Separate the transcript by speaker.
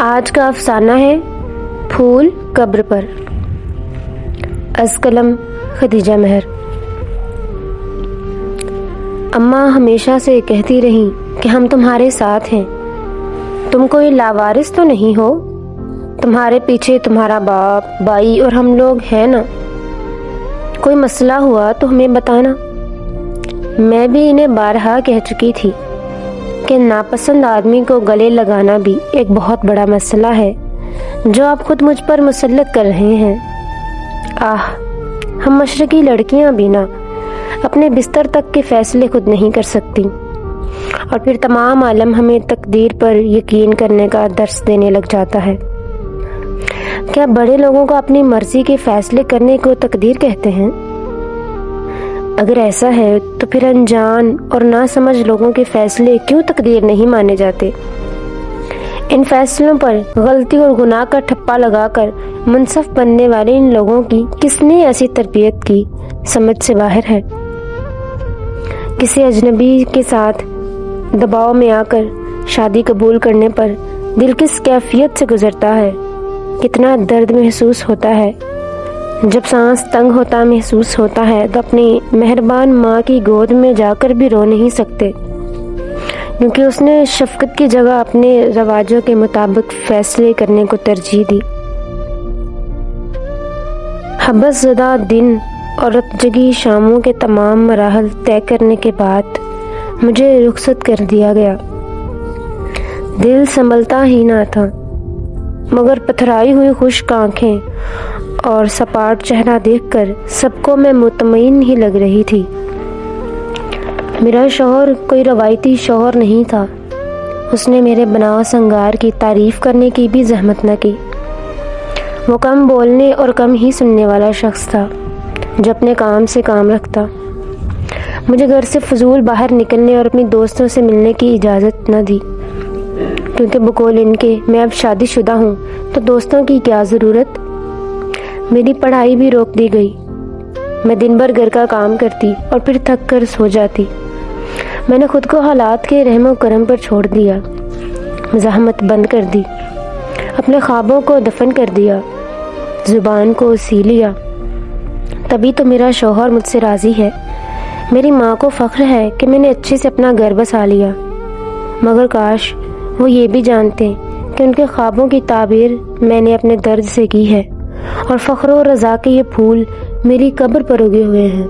Speaker 1: آج کا افسانہ ہے پھول قبر پر۔ از قلم خدیجہ مہر۔ اماں ہمیشہ سے کہتی رہیں کہ ہم تمہارے ساتھ ہیں، تم کوئی لاوارث تو نہیں ہو، تمہارے پیچھے تمہارا باپ بھائی اور ہم لوگ ہیں نا، کوئی مسئلہ ہوا تو ہمیں بتانا۔ میں بھی انہیں بارہا کہہ چکی تھی کہ ناپسند آدمی کو گلے لگانا بھی ایک بہت بڑا مسئلہ ہے جو آپ خود مجھ پر مسلط کر رہے ہیں۔ ہم مشرقی لڑکیاں بھی نا اپنے بستر تک کے فیصلے خود نہیں کر سکتی، اور پھر تمام عالم ہمیں تقدیر پر یقین کرنے کا درس دینے لگ جاتا ہے۔ کیا بڑے لوگوں کو اپنی مرضی کے فیصلے کرنے کو تقدیر کہتے ہیں؟ اگر ایسا ہے تو پھر انجان اور نہ سمجھ لوگوں کے فیصلے کیوں تقدیر نہیں مانے جاتے؟ ان فیصلوں پر غلطی اور گناہ کا ٹھپا لگا کر منصف بننے والے ان لوگوں کی کس نے ایسی تربیت کی سمجھ سے باہر ہے؟ کسی اجنبی کے ساتھ دباؤ میں آ کر شادی قبول کرنے پر دل کس کیفیت سے گزرتا ہے، کتنا درد محسوس ہوتا ہے، جب سانس تنگ ہوتا محسوس ہوتا ہے تو اپنی مہربان ماں کی گود میں جا کر بھی رو نہیں سکتے، کیونکہ اس نے شفقت کی جگہ اپنے رواجوں کے مطابق فیصلے کرنے کو ترجیح دی۔ حبس زدہ دن اور رتجگی شاموں کے تمام مراحل طے کرنے کے بعد مجھے رخصت کر دیا گیا۔ دل سنبھلتا ہی نہ تھا، مگر پتھرائی ہوئی خشک آنکھیں اور سپاٹ چہرہ دیکھ کر سب کو میں مطمئن ہی لگ رہی تھی۔ میرا شوہر کوئی روایتی شوہر نہیں تھا، اس نے میرے بناؤ سنگار کی تعریف کرنے کی بھی زحمت نہ کی۔ وہ کم بولنے اور کم ہی سننے والا شخص تھا جو اپنے کام سے کام رکھتا۔ مجھے گھر سے فضول باہر نکلنے اور اپنی دوستوں سے ملنے کی اجازت نہ دی، کیونکہ بقول ان کے میں اب شادی شدہ ہوں تو دوستوں کی کیا ضرورت۔ میری پڑھائی بھی روک دی گئی، میں دن بھر گھر کا کام کرتی اور پھر تھک کر سو جاتی۔ میں نے خود کو حالات کے رحم و کرم پر چھوڑ دیا، مزاحمت بند کر دی، اپنے خوابوں کو دفن کر دیا، زبان کو سی لیا۔ تبھی تو میرا شوہر مجھ سے راضی ہے، میری ماں کو فخر ہے کہ میں نے اچھے سے اپنا گھر بسا لیا، مگر کاش وہ یہ بھی جانتے کہ ان کے خوابوں کی تعبیر میں نے اپنے درد سے کی ہے، اور فخر و رضا کے یہ پھول میری قبر پر اگے ہوئے ہیں۔